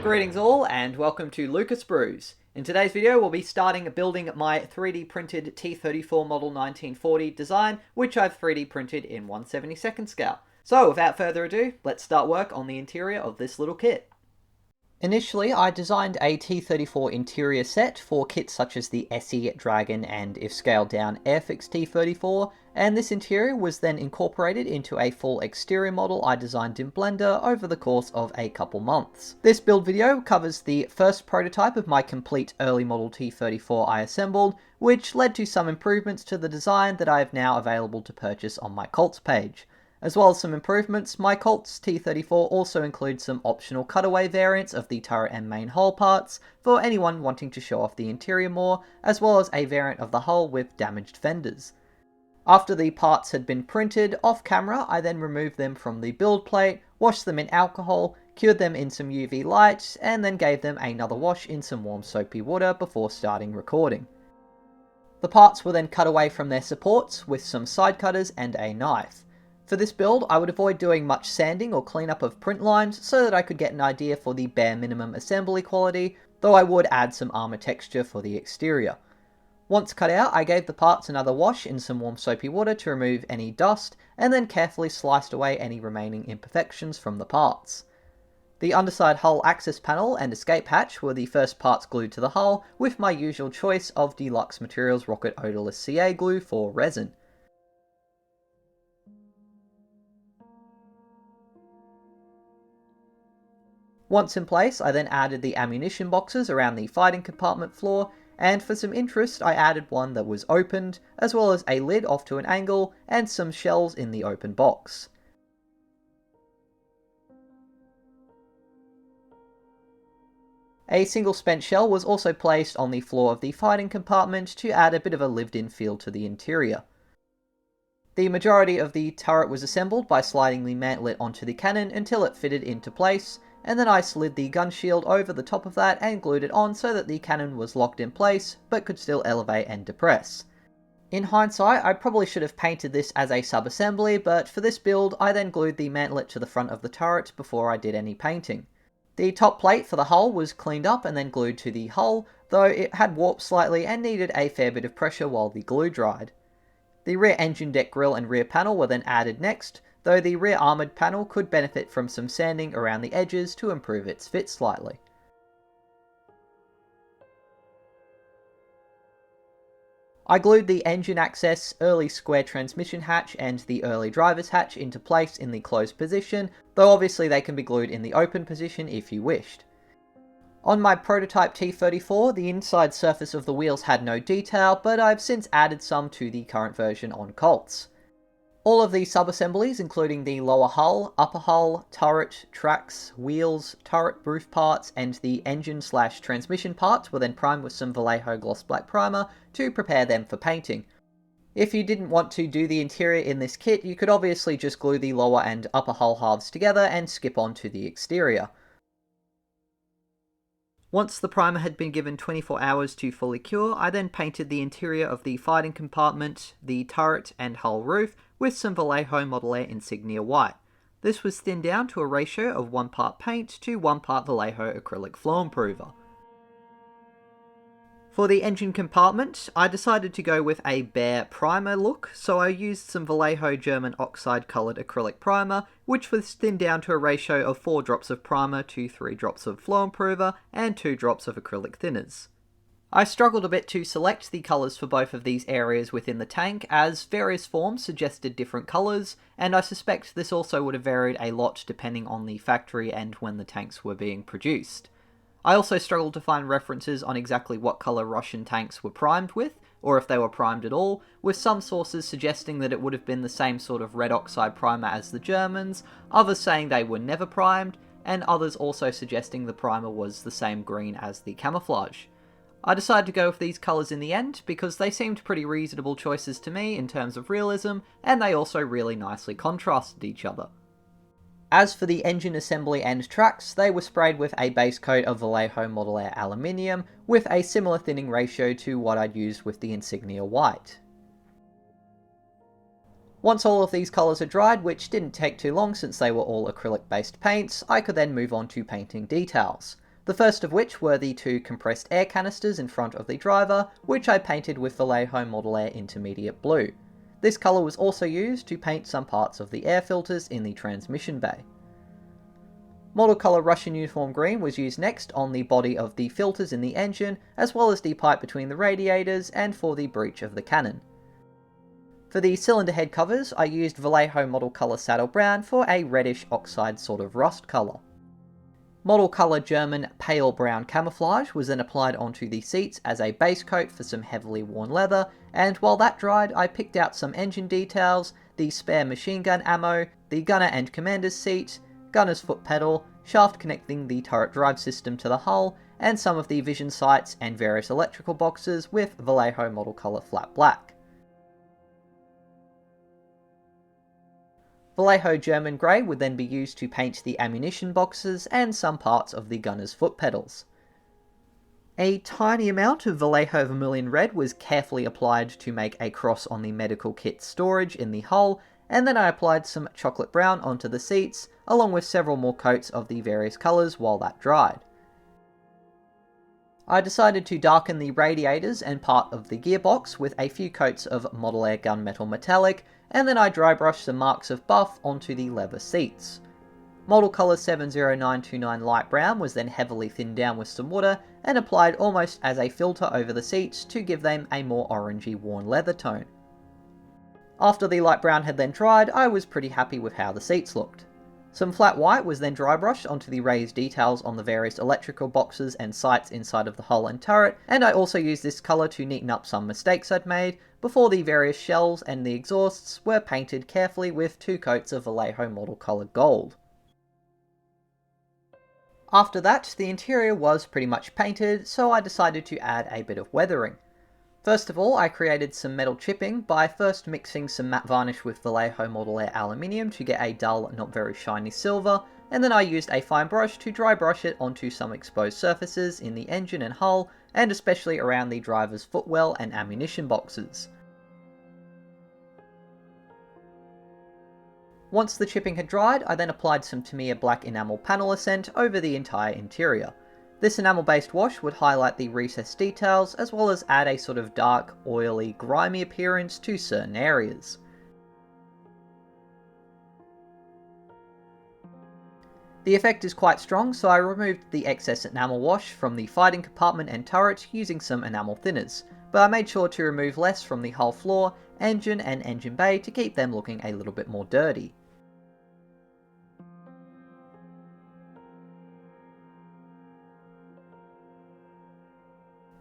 Greetings all and welcome to Lucas Brews. In today's video we'll be starting building my 3D printed T-34 model 1940 design, which I've 3D printed in 1/72nd scale. So without further ado, let's start work on the interior of this little kit. Initially, I designed a T-34 interior set for kits such as the SE, Dragon, and if scaled down, Airfix T-34, and this interior was then incorporated into a full exterior model I designed in Blender over the course of a couple months. This build video covers the first prototype of my complete early model T-34 I assembled, which led to some improvements to the design that I have now available to purchase on my Cults page. As well as some improvements, my Cults T-34 also includes some optional cutaway variants of the turret and main hull parts for anyone wanting to show off the interior more, as well as a variant of the hull with damaged fenders. After the parts had been printed off camera, I then removed them from the build plate, washed them in alcohol, cured them in some UV light, and then gave them another wash in some warm soapy water before starting recording. The parts were then cut away from their supports with some side cutters and a knife. For this build, I would avoid doing much sanding or cleanup of print lines so that I could get an idea for the bare minimum assembly quality, though I would add some armor texture for the exterior. Once cut out, I gave the parts another wash in some warm soapy water to remove any dust, and then carefully sliced away any remaining imperfections from the parts. The underside hull access panel and escape hatch were the first parts glued to the hull, with my usual choice of Deluxe Materials Rocket Odorless CA glue for resin. Once in place, I then added the ammunition boxes around the fighting compartment floor, and for some interest I added one that was opened, as well as a lid off to an angle, and some shells in the open box. A single spent shell was also placed on the floor of the fighting compartment to add a bit of a lived-in feel to the interior. The majority of the turret was assembled by sliding the mantlet onto the cannon until it fitted into place, and then I slid the gun shield over the top of that and glued it on so that the cannon was locked in place, but could still elevate and depress. In hindsight, I probably should have painted this as a sub-assembly, but for this build, I then glued the mantlet to the front of the turret before I did any painting. The top plate for the hull was cleaned up and then glued to the hull, though it had warped slightly and needed a fair bit of pressure while the glue dried. The rear engine deck grille and rear panel were then added next, though the rear armoured panel could benefit from some sanding around the edges to improve its fit slightly. I glued the engine access, early square transmission hatch and the early driver's hatch into place in the closed position, though obviously they can be glued in the open position if you wished. On my prototype T-34, the inside surface of the wheels had no detail, but I've since added some to the current version on Cults. All of the sub-assemblies, including the lower hull, upper hull, turret, tracks, wheels, turret roof parts, and the engine/transmission parts were then primed with some Vallejo gloss black primer to prepare them for painting. If you didn't want to do the interior in this kit, you could obviously just glue the lower and upper hull halves together and skip on to the exterior. Once the primer had been given 24 hours to fully cure, I then painted the interior of the fighting compartment, the turret and hull roof with some Vallejo Model Air Insignia white. This was thinned down to a ratio of 1 part paint to 1 part Vallejo acrylic flow improver. For the engine compartment, I decided to go with a bare primer look, so I used some Vallejo German oxide coloured acrylic primer, which was thinned down to a ratio of 4 drops of primer to 3 drops of flow improver and 2 drops of acrylic thinners. I struggled a bit to select the colours for both of these areas within the tank, as various forms suggested different colours, and I suspect this also would have varied a lot depending on the factory and when the tanks were being produced. I also struggled to find references on exactly what colour Russian tanks were primed with, or if they were primed at all, with some sources suggesting that it would have been the same sort of red oxide primer as the Germans, others saying they were never primed, and others also suggesting the primer was the same green as the camouflage. I decided to go with these colours in the end because they seemed pretty reasonable choices to me in terms of realism, and they also really nicely contrasted each other. As for the engine assembly and tracks, they were sprayed with a base coat of Vallejo Model Air aluminium, with a similar thinning ratio to what I'd used with the Insignia white. Once all of these colours had dried, which didn't take too long since they were all acrylic based paints, I could then move on to painting details. The first of which were the two compressed air canisters in front of the driver, which I painted with Vallejo Model Air Intermediate Blue. This colour was also used to paint some parts of the air filters in the transmission bay. Model colour Russian Uniform Green was used next on the body of the filters in the engine, as well as the pipe between the radiators and for the breech of the cannon. For the cylinder head covers, I used Vallejo Model Colour Saddle Brown for a reddish oxide sort of rust colour. Model Colour German Pale Brown Camouflage was then applied onto the seats as a base coat for some heavily worn leather, and while that dried I picked out some engine details, the spare machine gun ammo, the gunner and commander's seat, gunner's foot pedal, shaft connecting the turret drive system to the hull, and some of the vision sights and various electrical boxes with Vallejo Model Colour Flat Black. Vallejo German Grey would then be used to paint the ammunition boxes and some parts of the gunner's foot pedals. A tiny amount of Vallejo Vermilion Red was carefully applied to make a cross on the medical kit storage in the hull, and then I applied some chocolate brown onto the seats, along with several more coats of the various colours while that dried. I decided to darken the radiators and part of the gearbox with a few coats of Model Air Gunmetal Metallic, and then I dry brushed some marks of buff onto the leather seats. Model colour 70929 Light Brown was then heavily thinned down with some water and applied almost as a filter over the seats to give them a more orangey worn leather tone. After the light brown had then dried, I was pretty happy with how the seats looked. Some flat white was then dry brushed onto the raised details on the various electrical boxes and sights inside of the hull and turret, and I also used this colour to neaten up some mistakes I'd made before the various shells and the exhausts were painted carefully with 2 coats of Vallejo Model Colour Gold. After that, the interior was pretty much painted, so I decided to add a bit of weathering. First of all, I created some metal chipping by first mixing some matte varnish with Vallejo Model Air Aluminium to get a dull, not very shiny silver, and then I used a fine brush to dry brush it onto some exposed surfaces in the engine and hull, and especially around the driver's footwell and ammunition boxes. Once the chipping had dried, I then applied some Tamiya Black Enamel Panel Accent over the entire interior. This enamel-based wash would highlight the recessed details, as well as add a sort of dark, oily, grimy appearance to certain areas. The effect is quite strong, so I removed the excess enamel wash from the fighting compartment and turret using some enamel thinners, but I made sure to remove less from the hull floor, engine and engine bay to keep them looking a little bit more dirty.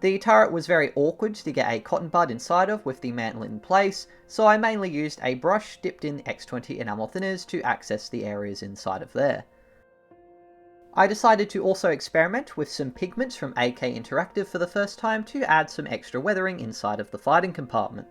The turret was very awkward to get a cotton bud inside of with the mantle in place, so I mainly used a brush dipped in X20 enamel thinners to access the areas inside of there. I decided to also experiment with some pigments from AK Interactive for the first time to add some extra weathering inside of the fighting compartment.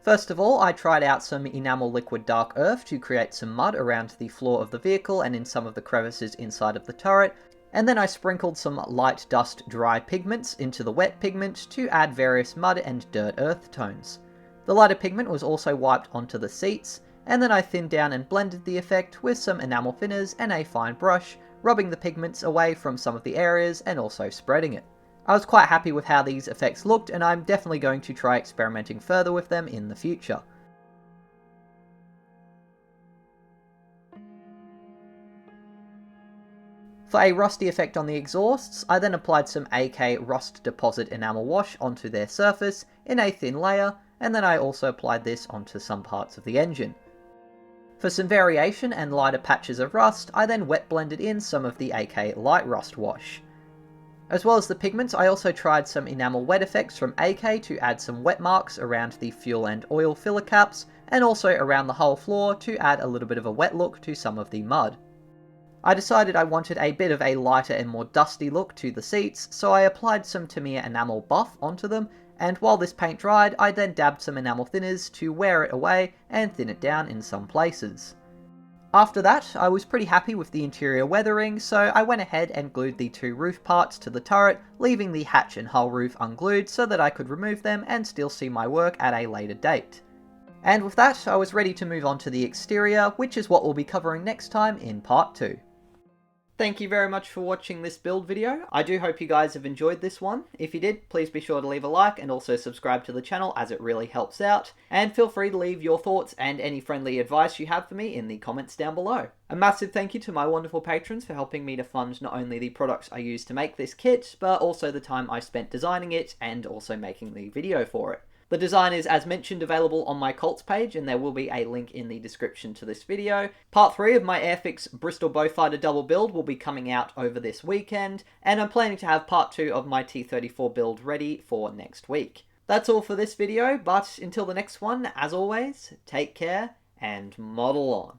First of all, I tried out some Enamel Liquid Dark Earth to create some mud around the floor of the vehicle and in some of the crevices inside of the turret, and then I sprinkled some light dust dry pigments into the wet pigment to add various mud and dirt earth tones. The lighter pigment was also wiped onto the seats, and then I thinned down and blended the effect with some enamel thinners and a fine brush, rubbing the pigments away from some of the areas and also spreading it. I was quite happy with how these effects looked, and I'm definitely going to try experimenting further with them in the future. For a rusty effect on the exhausts, I then applied some AK Rust Deposit Enamel Wash onto their surface in a thin layer, and then I also applied this onto some parts of the engine. For some variation and lighter patches of rust, I then wet blended in some of the AK Light Rust Wash. As well as the pigments, I also tried some enamel wet effects from AK to add some wet marks around the fuel and oil filler caps, and also around the whole floor to add a little bit of a wet look to some of the mud. I decided I wanted a bit of a lighter and more dusty look to the seats, so I applied some Tamiya enamel buff onto them, and while this paint dried, I then dabbed some enamel thinners to wear it away and thin it down in some places. After that, I was pretty happy with the interior weathering, so I went ahead and glued the 2 roof parts to the turret, leaving the hatch and hull roof unglued so that I could remove them and still see my work at a later date. And with that, I was ready to move on to the exterior, which is what we'll be covering next time in part 2. Thank you very much for watching this build video. I do hope you guys have enjoyed this one. If you did, please be sure to leave a like and also subscribe to the channel as it really helps out. And feel free to leave your thoughts and any friendly advice you have for me in the comments down below. A massive thank you to my wonderful patrons for helping me to fund not only the products I used to make this kit, but also the time I spent designing it and also making the video for it. The design is, as mentioned, available on my Cults page, and there will be a link in the description to this video. Part 3 of my Airfix Bristol Bowfighter double build will be coming out over this weekend, and I'm planning to have Part 2 of my T-34 build ready for next week. That's all for this video, but until the next one, as always, take care and model on.